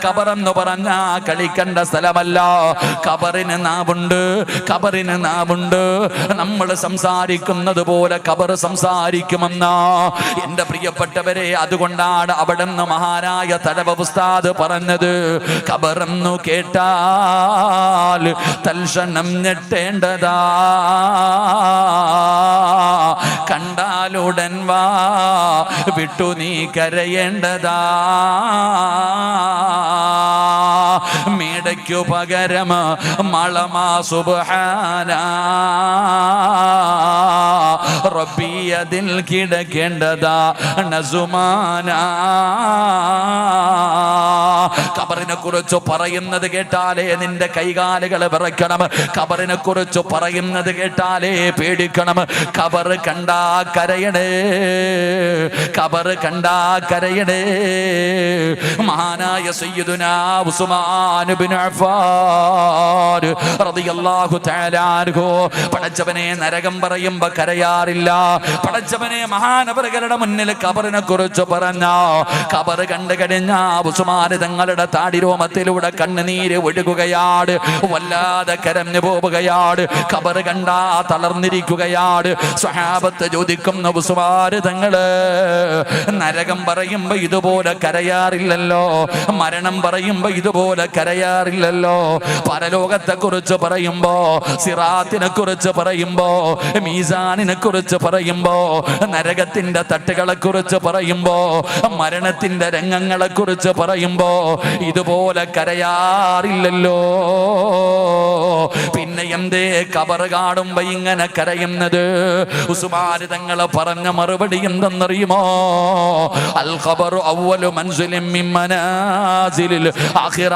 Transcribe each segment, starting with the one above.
കബറെന്ന് പറഞ്ഞ കളിക്കണ്ട സ്ഥലമല്ല. കബറിന് നാവുണ്ട്, കബറിന് നാവുണ്ട്. നമ്മൾ സംസാരിക്കുന്നത് പോലെ കബർ സംസാരിക്കുമെന്ന എന്റെ പ്രിയപ്പെട്ടവരെ, അതുകൊണ്ടാണ് അവിടെ നിന്ന് മഹാനായ തഴവ ഉസ്താദ് പറഞ്ഞത്, കബറെന്നു കേട്ടാൽ തൽക്ഷണം ഞെട്ടേണ്ടതാ, കണ്ടാലുടൻ വാ വിട്ടു നീ കരയേണ്ടതാ, മേടയ്ക്കു പകരം മളമാ സുബ്ഹാന റബ്ബി അതിൽ കിടക്കേണ്ടതാ നസുമാന. കബറിനെ കുറിച്ച് പറയുന്നത് കേട്ടാലേ നിന്റെ കൈകാലുകൾ വിറയ്ക്കണം. കബറിനെ കുറിച്ച് പറയുന്നത് കേട്ടാലേ പേടിക്കണം. കബർ കണ്ടാ കരയണേ, കബർ കണ്ടാ കരയണേ. മഹാനായ സയ്യിദുനാ ഉസ്മാൻ ഇബ്നു അഫ്ഫാൻ റളിയല്ലാഹു തആല അൻഹു പടച്ചവനെ നരകം പറയുമ്പോ കരയാറില്ല. പടച്ചവനെ മഹാനവറുകളുടെ മുന്നിൽ കബറിനെ കുറിച്ച് പറഞ്ഞ കബർ കണ്ടു കഴിഞ്ഞ ഉസ്മാൻ തങ്ങളുടെ താടിരോമത്തിലൂടെ കണ്ണുനീര് ഒഴുകുകയാണ്, വല്ലാതെ കരഞ്ഞു പോവുകയാണ്. കബർ കണ്ടാ തളർന്നിരിക്കുകയാണ്. സ്വഹാബത്ത് ചോദിക്കുന്ന ഉസ്മാൻ തങ്ങള്, നരകം പറയുമ്പോ ഇതുപോലെ കരയാറില്ലല്ലോ, മരണം പറയുമ്പോ ഇതുപോലെ കരയാറില്ലല്ലോ, പരലോകത്തെ കുറിച്ച് പറയുമ്പോ, സിറാത്തിനെ കുറിച്ച് പറയുമ്പോ, മീസാനിനെ കുറിച്ച് പറയുമ്പോ, നരകത്തിന്റെ തട്ടുകളെ കുറിച്ച് പറയുമ്പോ, മരണത്തിന്റെ രംഗങ്ങളെ കുറിച്ച് പറയുമ്പോ ഇതുപോലെ കരയാറില്ലല്ലോ. പിന്നെ എന്തേ കബർ കാണുമ്പോ ഇങ്ങനെ കരയുന്നത്? ഉസ്മാൻ തങ്ങൾ പറഞ്ഞ മറുപടി എന്തെന്നറിയുമോ? അൽ ഖബറു അവ്വലു മൻസിലിൻ മിൻ മനാസിലിൽ ആഖിറ.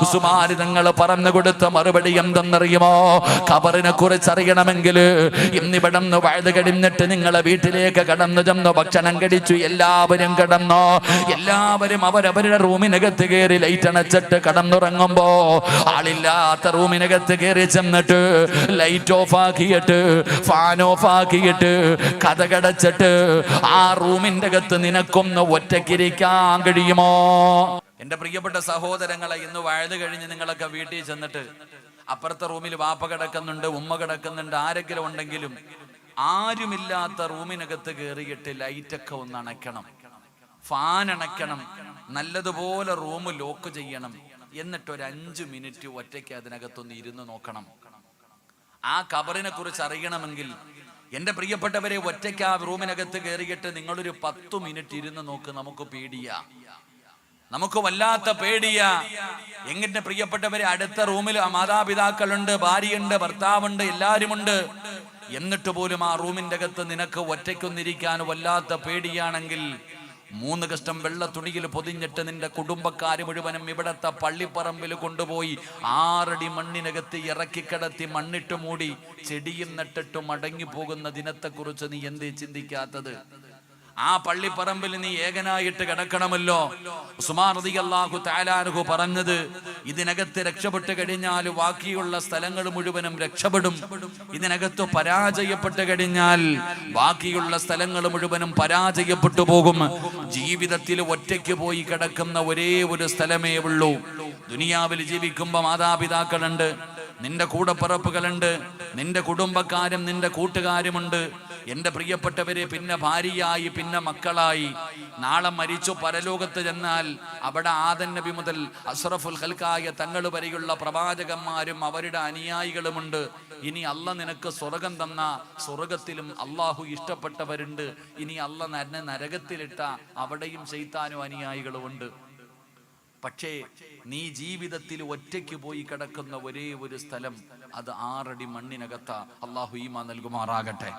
ഉസ്മാൻ തങ്ങൾ പറഞ്ഞു കൊടുത്ത മറുപടി എന്തെന്നറിയുമോ? ഖബറിനെ കുറിച്ച് അറിയണമെങ്കിൽ ഇന്നിവിടെ നിന്ന് വഴുത് കഴിഞ്ഞിട്ട് നിങ്ങളെ വീട്ടിലേക്ക് കടന്നു ചെന്നു ഭക്ഷണം കഴിച്ചു, എല്ലാവരും കടന്നോ, എല്ലാവരും അവരവരുടെ റൂമിനകത്ത് കയറി ലൈറ്റ് അണച്ചിട്ട് കടന്നുറങ്ങുമ്പോ ആളില്ലാത്ത റൂമിനകത്ത് കയറി ചെന്നിട്ട് ലൈറ്റ് ഓഫ് ആക്കിയിട്ട് ഫാൻ ഓഫ് ആക്കിയിട്ട് കതകടച്ചിട്ട് ആ റൂമിന്റെ അകത്ത് നിനക്കൊന്ന് ഒറ്റയ്ക്കിരിക്കാൻ കഴിയുമോ? എന്റെ പ്രിയപ്പെട്ട സഹോദരങ്ങളെ, ഇന്ന് വഴുത് കഴിഞ്ഞ് നിങ്ങളൊക്കെ വീട്ടിൽ ചെന്നിട്ട് അപ്പുറത്തെ റൂമിൽ വാപ്പ കിടക്കുന്നുണ്ട്, ഉമ്മ കിടക്കുന്നുണ്ട്, ആരെങ്കിലും ഉണ്ടെങ്കിലും ആരുമില്ലാത്ത റൂമിനകത്ത് കയറിയിട്ട് ലൈറ്റൊക്കെ ഒന്ന് അണയ്ക്കണം, ഫാൻ അണയ്ക്കണം, നല്ലതുപോലെ റൂം ലോക്ക് ചെയ്യണം. എന്നിട്ട് ഒരു 5 മിനിറ്റ് ഒറ്റയ്ക്ക് അതിനകത്തൊന്ന് ഇരുന്ന് നോക്കണം. ആ കബറിനെ കുറിച്ച് അറിയണമെങ്കിൽ എന്റെ പ്രിയപ്പെട്ടവരെ, ഒറ്റയ്ക്ക് ആ റൂമിനകത്ത് കയറിയിട്ട് നിങ്ങളൊരു 10 മിനിറ്റ് ഇരുന്ന് നോക്ക്. നമുക്ക് പേടിയാ, നമുക്ക് വല്ലാത്ത പേടിയാ. എങ്ങനെ പ്രിയപ്പെട്ടവരെ, അടുത്ത റൂമിൽ മാതാപിതാക്കളുണ്ട്, ഭാര്യയുണ്ട്, ഭർത്താവുണ്ട്, എല്ലാവരുമുണ്ട്. എന്നിട്ട് പോലും ആ റൂമിന്റെ അകത്ത് നിനക്ക് ഒറ്റയ്ക്കൊന്നിരിക്കാൻ വല്ലാത്ത പേടിയാണെങ്കിൽ 3 കഷ്ടം വെള്ള തുണിയിൽ പൊതിഞ്ഞിട്ട് നിന്റെ കുടുംബക്കാര് മുഴുവനും ഇവിടത്തെ പള്ളിപ്പറമ്പിൽ കൊണ്ടുപോയി 6 അടി മണ്ണിനകത്ത് ഇറക്കിക്കിടത്തി മണ്ണിട്ട് മൂടി ചെടിയും നട്ടിട്ട് മടങ്ങി പോകുന്ന ദിനത്തെക്കുറിച്ച് നീ എന്തേ ചിന്തിക്കാത്തത്? ആ പള്ളിപ്പറമ്പിൽ നീ ഏകനായിട്ട് കിടക്കണമല്ലോ. ഉസ്മാൻ റളിയല്ലാഹു തആല അൻഹു പറഞ്ഞത്, ഇതിനകത്ത് രക്ഷപ്പെട്ട് കഴിഞ്ഞാൽ ബാക്കിയുള്ള സ്ഥലങ്ങൾ മുഴുവനും രക്ഷപ്പെടും. ഇതിനകത്ത് പരാജയപ്പെട്ട് കഴിഞ്ഞാൽ ബാക്കിയുള്ള സ്ഥലങ്ങൾ മുഴുവനും പരാജയപ്പെട്ടു പോകും. ജീവിതത്തിൽ ഒറ്റയ്ക്ക് പോയി കിടക്കുന്ന ഒരേ ഒരു സ്ഥലമേ ഉള്ളൂ. ദുനിയാവിൽ ജീവിക്കുമ്പോൾ മാതാപിതാക്കളുണ്ട്, നിന്റെ കൂടപ്പിറപ്പുകളുണ്ട്, നിന്റെ കുടുംബക്കാരും നിന്റെ കൂട്ടുകാരുമുണ്ട്. എന്റെ പ്രിയപ്പെട്ടവരെ, പിന്നെ ഭാര്യയായി, പിന്നെ മക്കളായി. നാളെ മരിച്ചു പരലോകത്ത് ചെന്നാൽ അവിടെ ആദം നബി മുതൽ അസ്റഫുൽ ഖൽഖായ തങ്ങൾ വരെയുള്ള പ്രവാചകന്മാരും അവരുടെ അനുയായികളുമുണ്ട്. ഇനി അല്ല നിനക്ക് സ്വർഗം തന്ന സ്വർഗത്തിലും അള്ളാഹു ഇഷ്ടപ്പെട്ടവരുണ്ട്. ഇനി അല്ല നരകത്തിലിട്ട അവിടെയും ശൈത്താനും അനുയായികളുമുണ്ട്. പക്ഷേ നീ ജീവിതത്തിൽ ഒറ്റയ്ക്ക് പോയി കിടക്കുന്ന ഒരേ ഒരു സ്ഥലം, അത് 6 അടി മണ്ണിനകത്ത. അള്ളാഹു ഈമാൻ നൽകുമാറാകട്ടെ.